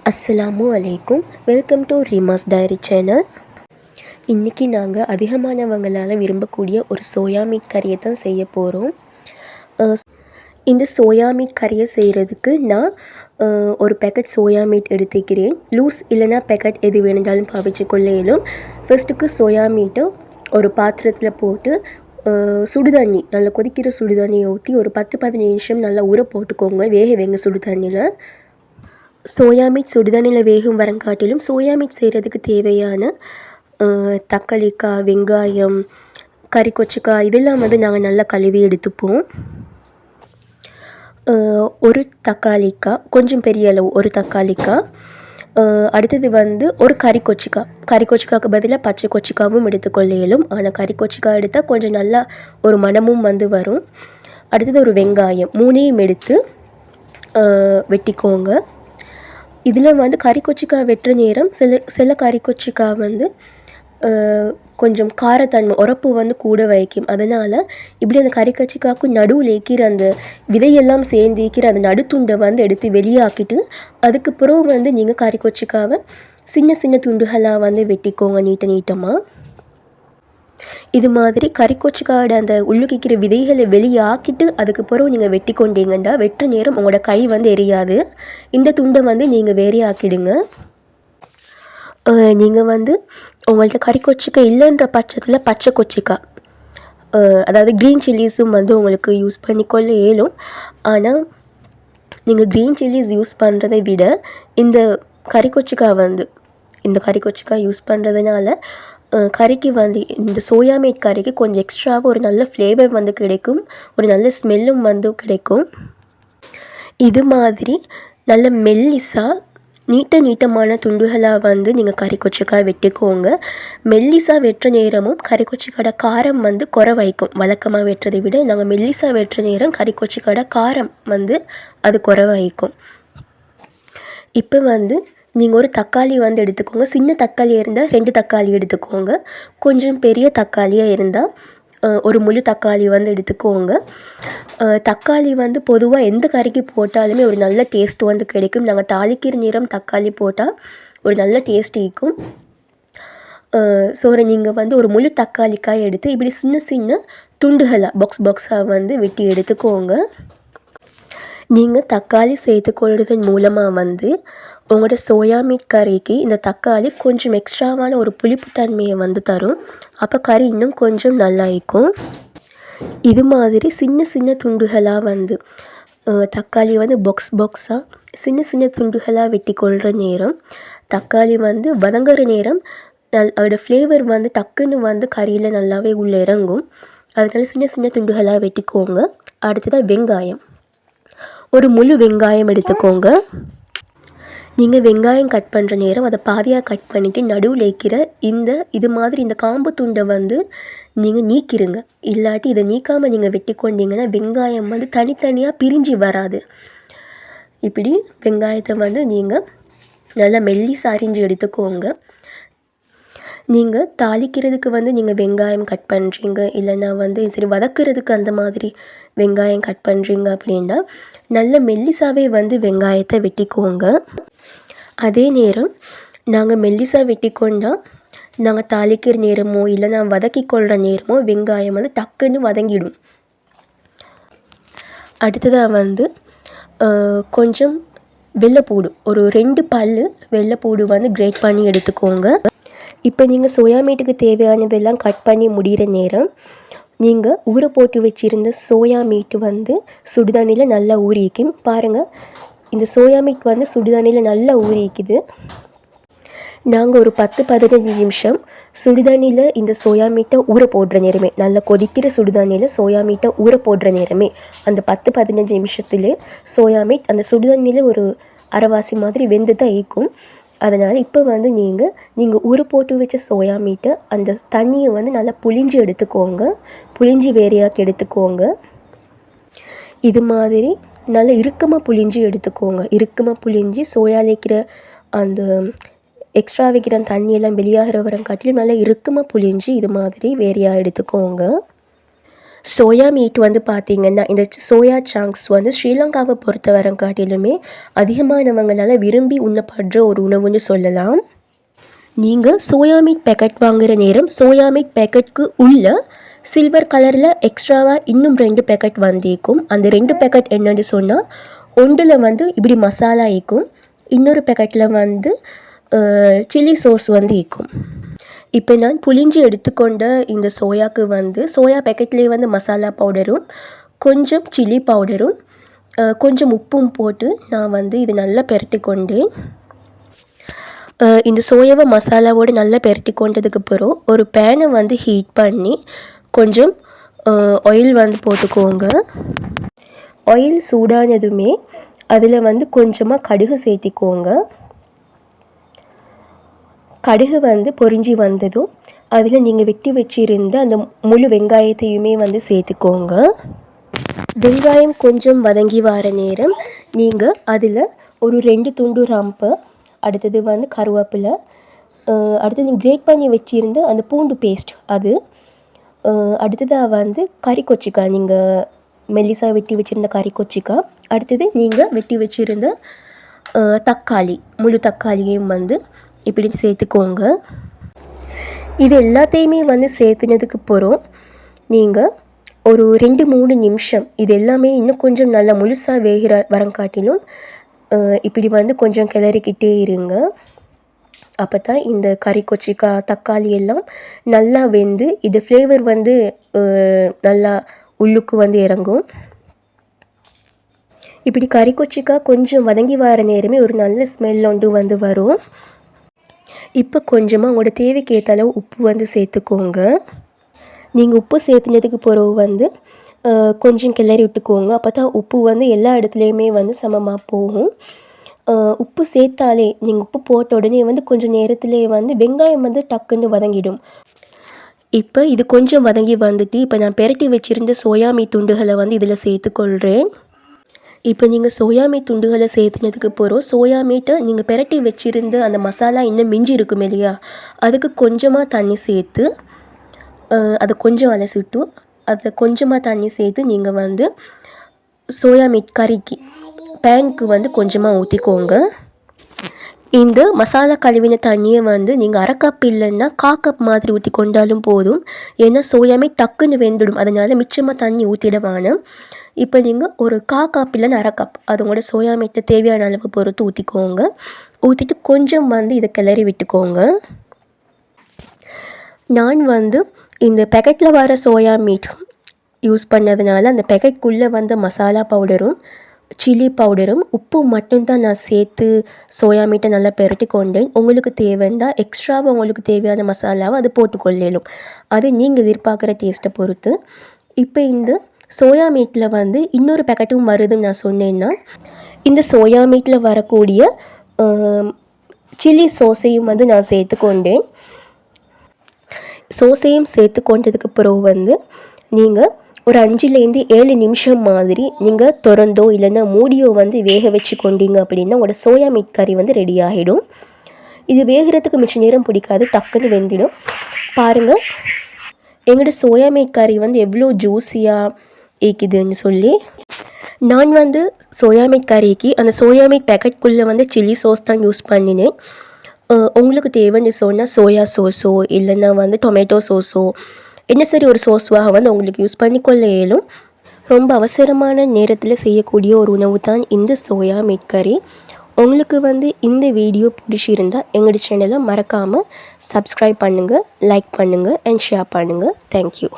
அஸ்ஸலாமு அலைக்கும். Welcome to Reema's diary channel. இன்றைக்கி நாங்கள் அதிகமானவங்களால் விரும்பக்கூடிய ஒரு சோயா மீட் கறியை தான் செய்ய போகிறோம். இந்த சோயா மீட் கறியை செய்கிறதுக்கு நான் ஒரு பேக்கெட் சோயா மீட் எடுத்துக்கிறேன். லூஸ் இல்லைனா பேக்கெட் எது வேணுண்டாலும் பாவிச்சு கொள்ள இயலும். ஃபர்ஸ்ட்டுக்கு சோயா மீட்டை ஒரு பாத்திரத்தில் போட்டு சுடுதண்ணி, நல்லா கொதிக்கிற சுடுதண்ணியை ஊற்றி ஒரு 10-15 நிமிஷம் நல்லா ஊற போட்டுக்கோங்க. வேக வைங்க சுடுதண்ணியில். சோயா மீட் சுடுதண்ணியில் வேகும் வரங்காட்டிலும் சோயா மீட் செய்கிறதுக்கு தேவையான தக்காளிக்காய், வெங்காயம், கறி கொச்சிக்காய் இதெல்லாம் நாங்கள் நல்லா கழுவி எடுத்துப்போம். ஒரு தக்காளிக்காய், கொஞ்சம் பெரிய அளவு ஒரு தக்காளிக்காய். அடுத்தது ஒரு கறி கொச்சிக்காய்க்கு பதிலாக பச்சை கொச்சிக்காவும் எடுத்துக்கொள்ள இயலும். ஆனால் கறி கொச்சிக்காய் எடுத்தால் கொஞ்சம் நல்லா ஒரு மணமும் வரும். அடுத்தது ஒரு வெங்காயம், 3ஐயும் எடுத்து வெட்டிக்கோங்க. இதில் கறி கொச்சிக்காய் வெட்டுற நேரம் சில கறி கொச்சிக்காய் கொஞ்சம் காரத்தன்மை உரப்பு கூட வைக்கும். அதனால் இப்படி அந்த கறி கொச்சிக்காய்க்கு நடுவில் ஏக்கிற அந்த விதையெல்லாம் சேர்ந்து ஏக்கிற அந்த நடுத்துண்டை எடுத்து வெளியாக்கிட்டு அதுக்கு பிறகு நீங்கள் கறி கொச்சிக்காவை சின்ன சின்ன துண்டுகளாக வெட்டிக்கோங்க நீட்டமாக. இது மாதிரி கறி கொச்சிக்காயோட அந்த உள்ளுக்கிற விதைகளை வெளியாக்கிட்டு அதுக்கு பிறகு நீங்கள் வெட்டி கொண்டீங்கன்னா வெட்டுற நேரம் உங்களோட கை எரியாது. இந்த துண்டை நீங்கள் வேறே ஆக்கிடுங்க. நீங்கள் உங்கள்கிட்ட கறி கொச்சிக்காய் இல்லைன்ற பட்சத்தில் பச்சை கொச்சிக்காய், அதாவது க்ரீன் சில்லிஸும் உங்களுக்கு யூஸ் பண்ணிக்கொள்ள இயலும். ஆனால் நீங்கள் க்ரீன் சில்லிஸ் யூஸ் பண்ணுறதை விட இந்த கறி கொச்சிக்காய் யூஸ் பண்ணுறதுனால கறிக்கு இந்த சோயா மீட் கறிக்கு கொஞ்சம் எக்ஸ்ட்ராவாக ஒரு நல்ல ஃப்ளேவர் கிடைக்கும், ஒரு நல்ல ஸ்மெல்லும் கிடைக்கும். இது மாதிரி நல்ல மெல்லிசாக நீட்டமான துண்டுகளாக நீங்கள் கறி கொச்சிக்காய் வெட்டிக்கோங்க. மெல்லிசாக வெட்டுற நேரமும் கறி கொச்சிக்காயோட காரம் குறை வைக்கும். வழக்கமாக வெட்டுறதை விட நாங்கள் மெல்லிசாக வெட்டுற நேரம் கறி கொச்சிக்காயோட காரம் அது குறை வைக்கும். இப்போ நீங்கள் ஒரு தக்காளி எடுத்துக்கோங்க. சின்ன தக்காளியாக இருந்தால் 2 தக்காளி எடுத்துக்கோங்க. கொஞ்சம் பெரிய தக்காளியாக இருந்தால் ஒரு முழு தக்காளி எடுத்துக்கோங்க. தக்காளி பொதுவாக எந்த கறிக்கு போட்டாலுமே ஒரு நல்ல டேஸ்ட் கிடைக்கும். நாங்கள் தாளிக்கிற நேரம் தக்காளி போட்டால் ஒரு நல்ல டேஸ்ட் இருக்கும். ஸோ நீங்கள் ஒரு முழு தக்காளிக்காய் எடுத்து இப்படி சின்ன சின்ன துண்டுகளாக பாக்ஸாக வெட்டி எடுத்துக்கோங்க. நீங்கள் தக்காளி சேர்த்துக்கொள்வதன் மூலமாக உங்களோட சோயா மீட் கறிக்கு இந்த தக்காளி கொஞ்சம் எக்ஸ்ட்ராவான ஒரு புளிப்பு தன்மையை தரும். அப்போ கறி இன்னும் கொஞ்சம் நல்லா இருக்கும். இது மாதிரி சின்ன சின்ன துண்டுகளாக தக்காளி பாக்ஸாக சின்ன சின்ன துண்டுகளாக வெட்டி கொள்கிற நேரம் தக்காளி வதங்குற நேரம் அதோடய ஃப்ளேவர் டக்குன்னு கறியில் நல்லாவே உள்ளே இறங்கும். அதனால சின்ன சின்ன துண்டுகளாக வெட்டிக்கோங்க. அடுத்ததாக வெங்காயம், ஒரு முழு வெங்காயம் எடுத்துக்கோங்க. நீங்கள் வெங்காயம் கட் பண்ணுற நேரம் அதை பாதியாக கட் பண்ணிவிட்டு நடுவில் இருக்கிற இது மாதிரி இந்த காம்பு துண்டை நீங்கள் நீக்கிடுங்க. இல்லாட்டி இதை நீக்காமல் நீங்கள் வெட்டி கொண்டீங்கன்னா வெங்காயம் தனித்தனியாக பிரிஞ்சு வராது. இப்படி வெங்காயத்தை நீங்கள் நல்லா மெல்லிசா அரிஞ்சு எடுத்துக்கோங்க. நீங்கள் தாளிக்கிறதுக்கு நீங்கள் வெங்காயம் கட் பண்ணுறீங்க, இல்லைன்னா சரி வதக்கிறதுக்கு அந்த மாதிரி வெங்காயம் கட் பண்ணுறீங்க அப்படின்னா நல்ல மெல்லிசாவே வெங்காயத்தை வெட்டிக்கோங்க. அதே நேரம் நாங்கள் மெல்லிசா வெட்டிக்கொண்டால் நாங்கள் தாளிக்கிற நேரமோ இல்லை நான் வதக்கி கொள்கிற நேரமோ வெங்காயம் டக்குன்னு வதங்கிடும். அடுத்ததாக கொஞ்சம் வெள்ளைப்பூடு, ஒரு 2 பல் வெள்ளைப்பூடு கிரேட் பண்ணி எடுத்துக்கோங்க. இப்போ நீங்கள் சோயா மீட்டுக்கு தேவையானதெல்லாம் கட் பண்ணி முடிகிற நேரம் நீங்கள் ஊற போட்டு வச்சுருந்த சோயா மீட்டு சுடுதண்ணியில் நல்லா ஊறிக்கும். பாருங்கள், இந்த சோயா மீட் சுடுதண்ணியில் நல்லா ஊறிக்குது. நாங்கள் ஒரு 10-15 நிமிஷம் சுடுதண்ணியில் இந்த சோயா மீட்டை ஊற போடுற நேரமே, நல்லா கொதிக்கிற சுடுதண்ணியில் சோயா மீட்டை ஊற போடுற நேரமே அந்த 10-15 நிமிஷத்துலேயே சோயா மீட் அந்த சுடுதண்ணியில் ஒரு அரைவாசி மாதிரி வெந்து தான் இருக்கும். அதனால் இப்போ நீங்கள் ஊற போட்டு வச்ச சோயா மீட்டை அந்த தண்ணியை நல்லா புளிஞ்சு எடுத்துக்கோங்க. புளிஞ்சு வேறையாக்கி எடுத்துக்கோங்க. இது மாதிரி நல்லா இறுக்கமாக புளிஞ்சு எடுத்துக்கோங்க. இறுக்கமாக புளிஞ்சு சோயாவில் இருக்கிற அந்த எக்ஸ்ட்ரா வைக்கிற தண்ணியெல்லாம் வெளியாகிற வரங்காட்டிலும் நல்லா இறுக்கமாக புளிஞ்சு இது மாதிரி வேறையாக எடுத்துக்கோங்க. சோயா மீட் வந்து பார்த்திங்கன்னா இந்த சோயா சங்க்ஸ் வந்து ஸ்ரீலங்காவை பொறுத்த வரங்காட்டிலுமே அதிகமானவங்களால் விரும்பி உண்ணப்படுற ஒரு உணவுன்னு சொல்லலாம். நீங்கள் சோயா மீட் பேக்கெட் வாங்குகிற நேரம் சோயா மீட் பேக்கெட்டுக்கு உள்ள சில்வர் கலரில் எக்ஸ்ட்ராவாக இன்னும் 2 பேக்கெட் வந்திருக்கும். அந்த 2 பேக்கெட் என்னென்னு சொன்னால் ஒன்றில் வந்து இப்படி மசாலா இருக்கும், இன்னொரு பேக்கெட்டில் வந்து சில்லி சோஸ் வந்து இருக்கும். இப்போ நான் புளிஞ்சு எடுத்துக்கொண்ட இந்த சோயாவுக்கு வந்து சோயா பேக்கெட்லேயே வந்து மசாலா பவுடரும் கொஞ்சம் சில்லி பவுடரும் கொஞ்சம் உப்பும் போட்டு நான் வந்து இது நல்லா பெரட்டி கொண்டேன். இந்த சோயாவை மசாலாவோடு நல்லா பெரட்டி கொண்டதுக்கு அப்புறம் ஒரு பேனை வந்து ஹீட் பண்ணி கொஞ்சம் ஆயில் வந்து போட்டுக்கோங்க. ஆயில் சூடானதுமே அதில் வந்து கொஞ்சமாக கடுகு சேர்த்திக்கோங்க. கடுகு வந்து பொரிஞ்சு வந்ததும் அதில் நீங்கள் வெட்டி வச்சிருந்த அந்த முழு வெங்காயத்தையுமே வந்து சேர்த்துக்கோங்க. வெங்காயம் கொஞ்சம் வதங்கி வர நேரம் நீங்கள் அதில் ஒரு 2 துண்டு ரம்பு, அடுத்தது வந்து கருவேப்பிலை, அடுத்தது கிரேட் பண்ணி வச்சுருந்த அந்த பூண்டு பேஸ்ட், அது அடுத்ததாக வந்து கறி கொச்சிக்காய், நீங்கள் மெல்லிசாக வெட்டி வச்சுருந்த கறி கொச்சிக்காய், அடுத்தது நீங்கள் வெட்டி வச்சுருந்த தக்காளி, முழு தக்காளியும் வந்து இப்படி சேர்த்துக்கோங்க. இது எல்லாத்தையுமே வந்து சேர்த்துனதுக்கு அப்புறம் நீங்கள் ஒரு 2-3 நிமிஷம் இது எல்லாமே இன்னும் கொஞ்சம் நல்லா முழுசாக வேகிற வரங்காட்டிலும் இப்படி வந்து கொஞ்சம் கிளறிக்கிட்டே இருங்க. அப்போ தான் இந்த கறி கொச்சிக்காய் தக்காளி எல்லாம் நல்லா வெந்து இது ஃப்ளேவர் வந்து நல்லா உள்ளுக்கு வந்து இறங்கும். இப்படி கறி கொச்சிக்காய் கொஞ்சம் வதங்கி வர நேரமே ஒரு நல்ல ஸ்மெல் ஒன்று வந்து வரும். இப்போ கொஞ்சமாக உங்களோட தேவைக்கு ஏற்ற அளவு உப்பு வந்து சேர்த்துக்கோங்க. நீங்கள் உப்பு சேர்த்துனதுக்கு பிறகு வந்து கொஞ்சம் கிளறி விட்டுக்கோங்க. அப்போ தான் உப்பு வந்து எல்லா இடத்துலையுமே வந்து சமமாக போகும். உப்பு சேர்த்தாலே நீங்கள் உப்பு போட்ட உடனே வந்து கொஞ்சம் நேரத்துலேயே வந்து வெங்காயம் வந்து டக்குன்னு வதங்கிடும். இப்போ இது கொஞ்சம் வதங்கி வந்துட்டு இப்போ நான் பெரட்டி வச்சுருந்த சோயா மீட் துண்டுகளை வந்து இதில் சேர்த்துக்கொள்கிறேன். இப்போ நீங்கள் சோயா மீட் துண்டுகளை சேர்த்துனதுக்கு அப்புறம் சோயா மீட்டை நீங்கள் பெரட்டி வச்சுருந்த அந்த மசாலா இன்னும் மிஞ்சி இருக்கும் இல்லையா, அதுக்கு கொஞ்சமாக தண்ணி சேர்த்து அதை கொஞ்சம் அலசிட்டு அதை கொஞ்சமாக தண்ணி சேர்த்து நீங்கள் வந்து சோயா மீட் கறிக்கு பேனுக்கு வந்து கொஞ்சமாக ஊற்றிக்கோங்க. இந்த மசாலா கழுவின தண்ணியை வந்து நீங்கள் 1/2 கப் இல்லைன்னா 1/4 கப் மாதிரி ஊற்றி கொண்டாலும் போதும். ஏன்னா சோயாமே டக்குன்னு வெந்துடும், அதனால் மிச்சமாக தண்ணி ஊற்றிடுவானு. இப்போ நீங்கள் ஒரு 1/4 கப் இல்லைன்னா 1/2 கப் அதோட சோயா மீட்டை தேவையான அளவு பொறுத்து ஊற்றிக்கோங்க. ஊற்றிட்டு கொஞ்சம் வந்து இதை கிளறி விட்டுக்கோங்க. நான் வந்து இந்த பேக்கெட்டில் வர சோயா மீட் யூஸ் பண்ணதுனால அந்த பேக்கெட்டுக்குள்ளே வந்த மசாலா பவுடரும் சில்லி பவுடரும் உப்பும் மட்டும்தான் நான் சேர்த்து சோயா மீட்டை நல்லா பெரட்டி கொண்டேன். உங்களுக்கு தேவைன்னா எக்ஸ்ட்ராவாக உங்களுக்கு தேவையான மசாலாவை அது போட்டுக்கொள்ளலும், அது நீங்கள் எதிர்பார்க்குற டேஸ்ட்டை பொறுத்து. இப்போ இந்த சோயா மீட்டில் வந்து இன்னொரு பேக்கெட்டும் வருதுன்னு நான் சொன்னேன்னா இந்த சோயா மீட்டில் வரக்கூடிய சில்லி சோஸையும் வந்து நான் சேர்த்துக்கொண்டேன். சோஸையும் சேர்த்து கொண்டதுக்கு பிறகு வந்து நீங்கள் ஒரு 5-7 நிமிஷம் மாதிரி நீங்கள் திறந்தோ இல்லைன்னா மூடியோ வந்து வேக வச்சு கொண்டீங்க அப்படின்னா உங்களோட சோயா மீட் கறி வந்து ரெடி ஆகிடும். இது வேகிறதுக்கு மிச்ச நேரம் பிடிக்காது, டக்குன்னு வெந்திடும். பாருங்கள் எங்களோட சோயா மீட் கறி வந்து எவ்வளோ ஜூஸியாக இருக்குதுன்னு சொல்லி. நான் வந்து சோயா மீட் கறிக்கு அந்த சோயா மீட் பேக்கெட்குள்ளே வந்து சில்லி சோஸ் தான் யூஸ் பண்ணினேன். உங்களுக்கு தேவைன்னு சொன்னால் சோயா சோஸோ இல்லைன்னா வந்து டொமேட்டோ சோஸோ என்ன சரி ஒரு சோஸ்வாக வந்து உங்களுக்கு யூஸ் பண்ணிக்கொள்ள இயலும். ரொம்ப அவசரமான நேரத்தில் செய்யக்கூடிய ஒரு உணவு தான் இந்த சோயா மீட் கறி. உங்களுக்கு வந்து இந்த வீடியோ பிடிச்சிருந்தால் எங்களோட சேனலை மறக்காமல் சப்ஸ்கிரைப் பண்ணுங்கள், லைக் பண்ணுங்கள் அண்ட் ஷேர் பண்ணுங்கள். தேங்க்யூ.